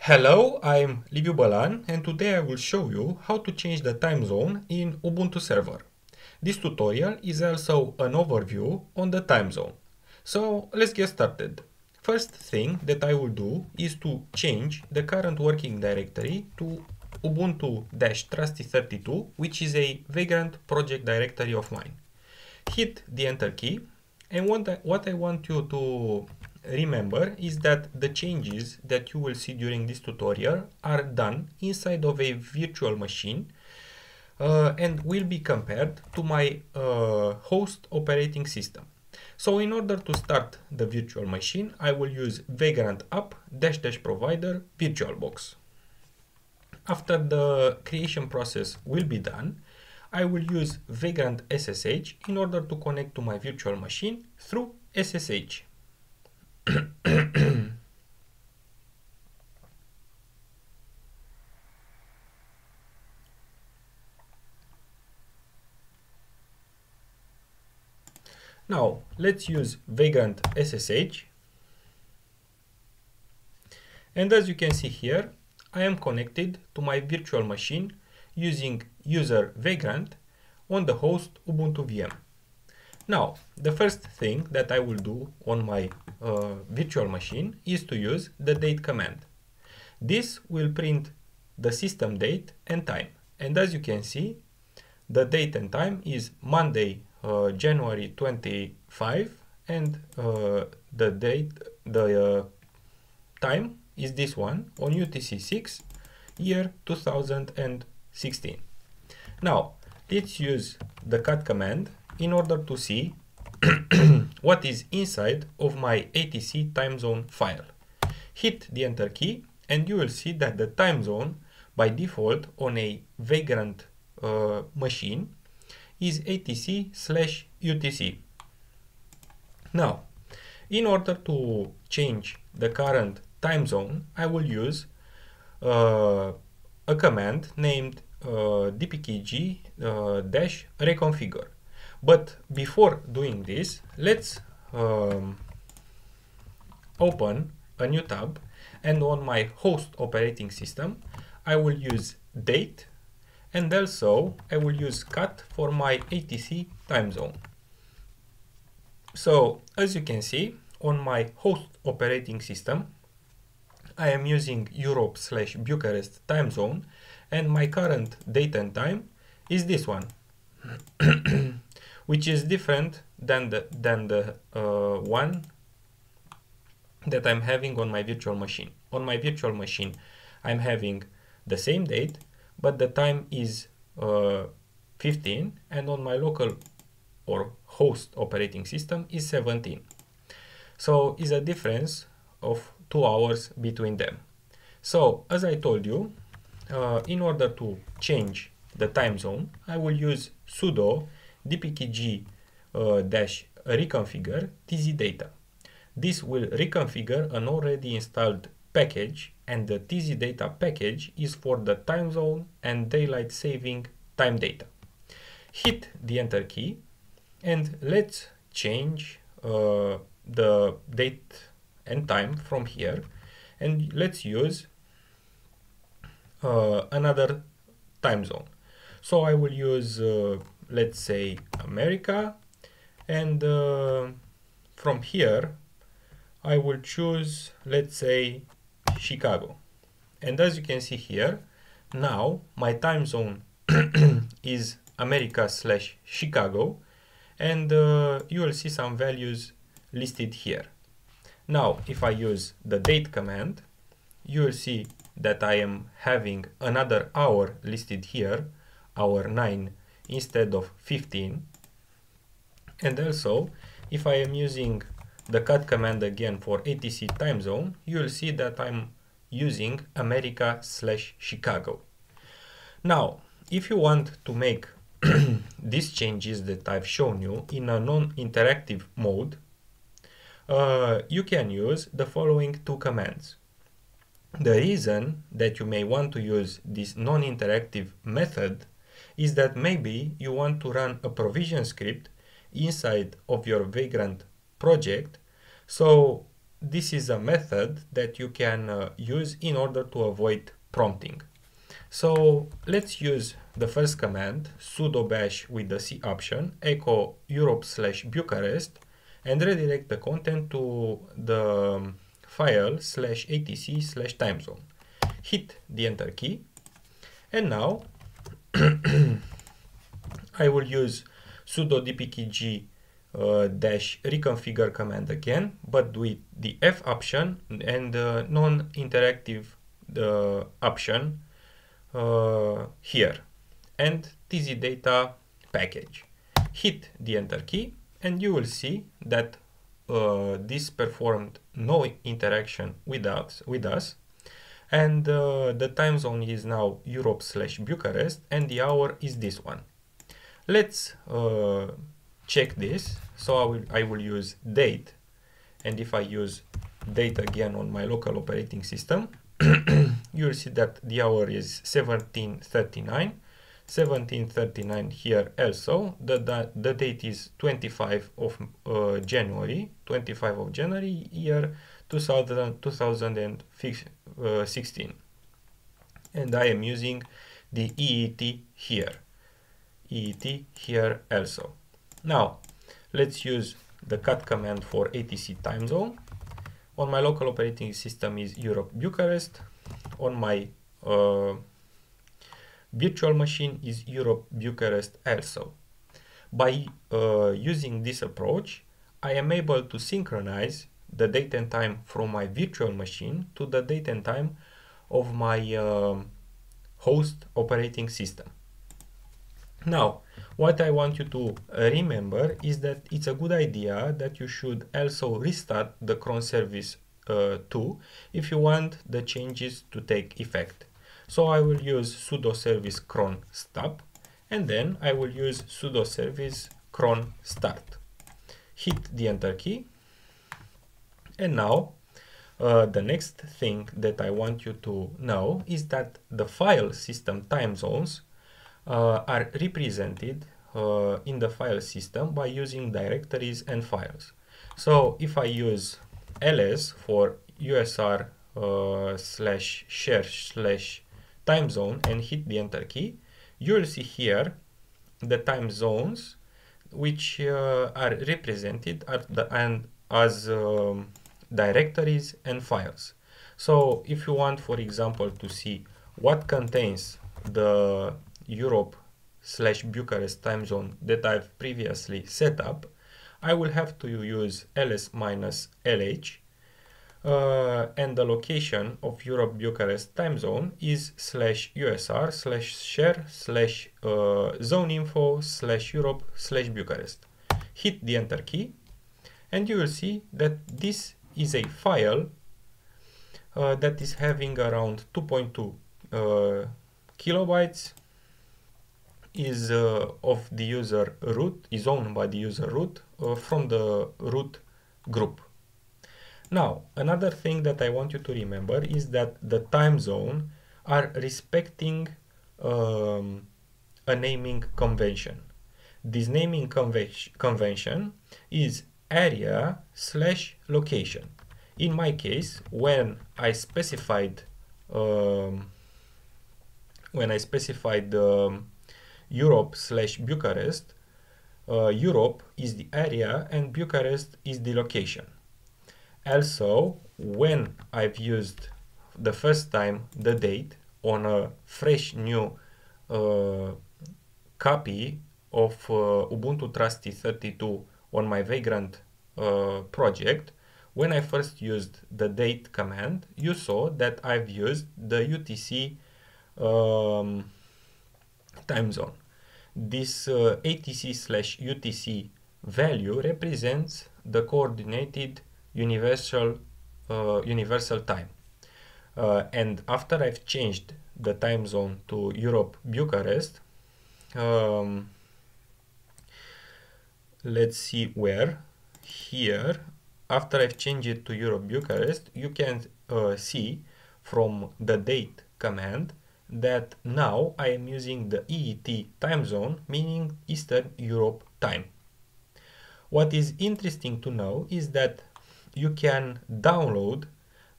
Hello, I'm Liviu Bălan and today I will show you how to change the time zone in Ubuntu Server. This tutorial is also an overview on the time zone. So let's get started. First thing that I will do is to change the current working directory to Ubuntu-Trusty32, which is a Vagrant project directory of mine. Hit the enter key, and what I want you to remember is that the changes that you will see during this tutorial are done inside of a virtual machine and will be compared to my host operating system. So in order to start the virtual machine, I will use vagrant app -- provider virtualbox. After the creation process will be done, I will use vagrant SSH in order to connect to my virtual machine through SSH. Now let's use vagrant SSH, and as you can see here, I am connected to my virtual machine using user vagrant on the host Ubuntu VM. Now, the first thing that I will do on my virtual machine is to use the date command. This will print the system date and time. And as you can see, the date and time is Monday, January 25, and the time is this one on UTC 6, year 2016. Now, let's use the cat command in order to see what is inside of my ATC time zone file. Hit the enter key and you will see that the time zone by default on a vagrant machine is ATC/UTC. Now, in order to change the current time zone, I will use a command named dpkg-reconfigure. But before doing this, let's open a new tab, and on my host operating system I will use date, and also I will use cat for my ATC time zone. So as you can see, on my host operating system I am using Europe/Bucharest time zone, and my current date and time is this one. Which is different than the one that I'm having on my virtual machine. On my virtual machine, I'm having the same date, but the time is 15, and on my local or host operating system is 17. So is a difference of 2 hours between them. So as I told you, in order to change the time zone, I will use sudo dpkg-reconfigure tzData. This will reconfigure an already installed package, and the tzData package is for the time zone and daylight saving time data. Hit the enter key and let's change the date and time from here, and let's use another time zone. So I will use let's say America, and from here I will choose, let's say, Chicago. And as you can see here, now my time zone is America/Chicago, and you will see some values listed here. Now if I use the date command, you will see that I am having another hour listed here, hour 9 instead of 15. And also, if I am using the cat command again for ATC time zone, you will see that I'm using America/Chicago. Now, if you want to make these changes that I've shown you in a non-interactive mode, you can use the following two commands. The reason that you may want to use this non-interactive method is that maybe you want to run a provision script inside of your Vagrant project. So this is a method that you can use in order to avoid prompting. So let's use the first command, sudo bash with the C option, echo Europe/Bucharest, and redirect the content to the file /etc/timezone. Hit the enter key, and now I will use sudo dpkg dash reconfigure command again, but with the F option and the non-interactive option here, and tzdata package. Hit the enter key, and you will see that this performed no interaction with us, and the time zone is now Europe/Bucharest, and the hour is this one. Let's check this. So I will use date, and if I use date again on my local operating system, you'll see that the hour is 17:39. 17:39 here also. The date is 25 of January, 25 of January, year 2016. And I am using the EET here. EET here also. Now, let's use the cat command for ATC time zone. On my local operating system is Europe Bucharest. On my virtual machine is Europe Bucharest also. By using this approach, I am able to synchronize the date and time from my virtual machine to the date and time of my host operating system. Now, what I want you to remember is that it's a good idea that you should also restart the cron service too if you want the changes to take effect. So I will use sudo service cron stop, and then I will use sudo service cron start. Hit the enter key, and now the next thing that I want you to know is that the file system time zones are represented in the file system by using directories and files. So if I use ls for usr /share/ time zone and hit the enter key, you will see here the time zones which are represented as directories and files. So if you want, for example, to see what contains the Europe/Bucharest time zone that I've previously set up, I will have to use ls-lh, and the location of Europe Bucharest time zone is /usr/share/zoneinfo/Europe/Bucharest. Hit the enter key, and you will see that this is a file that is having around 2.2 kilobytes, is of the user root, is owned by the user root from the root group. Now, another thing that I want you to remember is that the time zone are respecting a naming convention. This naming convention is area/location. In my case, when I specified Europe/Bucharest, Europe is the area and Bucharest is the location. Also, when I've used the first time the date on a fresh new copy of Ubuntu Trusty 32 on my Vagrant project, when I first used the date command, you saw that I've used the UTC time zone. This ATC/UTC value represents the coordinated universal time. And after I've changed the time zone to Europe Bucharest, let's see where. Here, after I've changed it to Europe Bucharest, you can see from the date command that now I am using the EET time zone, meaning Eastern Europe time. What is interesting to know is that you can download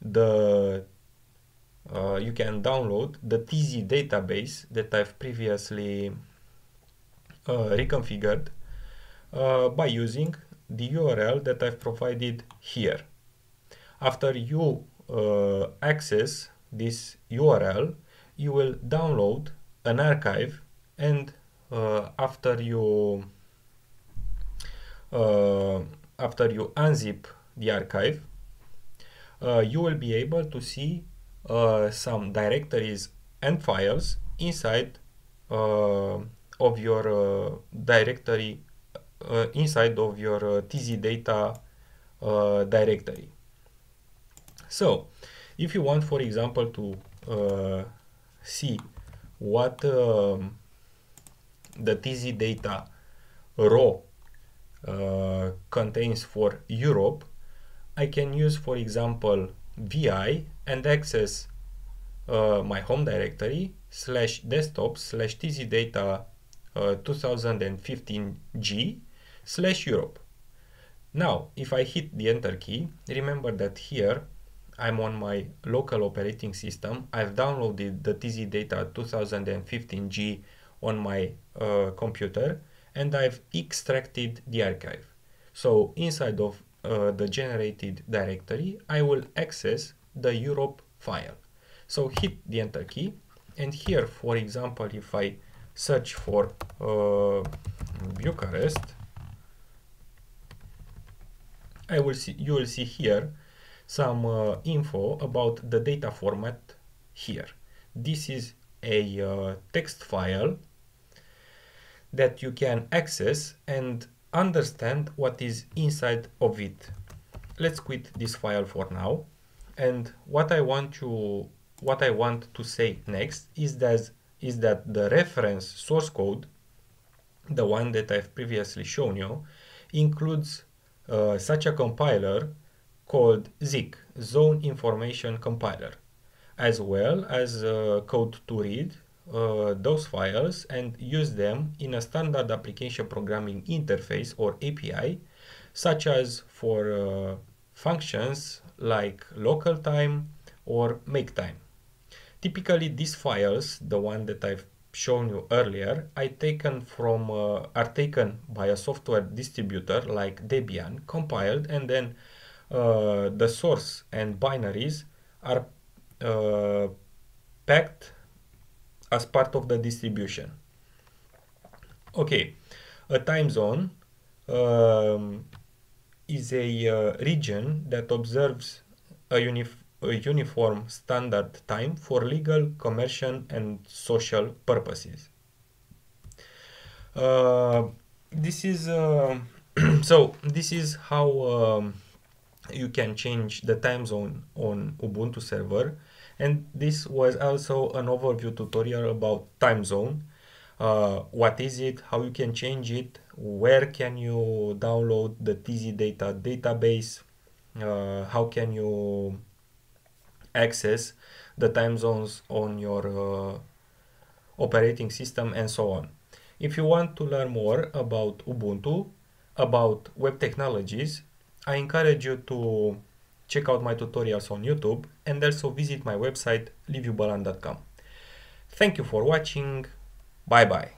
the TZ database that I've previously reconfigured by using the URL that I've provided here. After you access this URL, you will download an archive, and after you unzip the archive, you will be able to see some directories and files inside of your directory, inside of your TZ data directory. So if you want, for example, to see what the TZ data row contains for Europe, I can use, for example, vi and access my home directory /desktop/tzData 2015G/Europe. Now, if I hit the enter key, remember that here I'm on my local operating system. I've downloaded the tzData 2015G on my computer, and I've extracted the archive. So inside of the generated directory, I will access the Europe file. So hit the enter key, and here, for example, if I search for Bucharest, you will see here some info about the data format here. This is a text file that you can access and understand what is inside of it. Let's quit this file for now, and what I want to say next is that the reference source code, the one that I've previously shown you, includes such a compiler called ZIC, Zone Information Compiler, as well as code to read those files and use them in a standard application programming interface or API, such as for functions like local time or make time. Typically, these files, the one that I've shown you earlier, are taken by a software distributor like Debian, compiled, and then the source and binaries are packed as part of the distribution. Okay, a time zone is a region that observes a uniform standard time for legal, commercial, and social purposes. This is so this is how you can change the time zone on Ubuntu server, and this was also an overview tutorial about time zone. What is it, how you can change it, where can you download the tzData database, how can you access the time zones on your operating system, and so on. If you want to learn more about Ubuntu, about web technologies, I encourage you to check out my tutorials on YouTube and also visit my website liviubalan.com. Thank you for watching. Bye bye.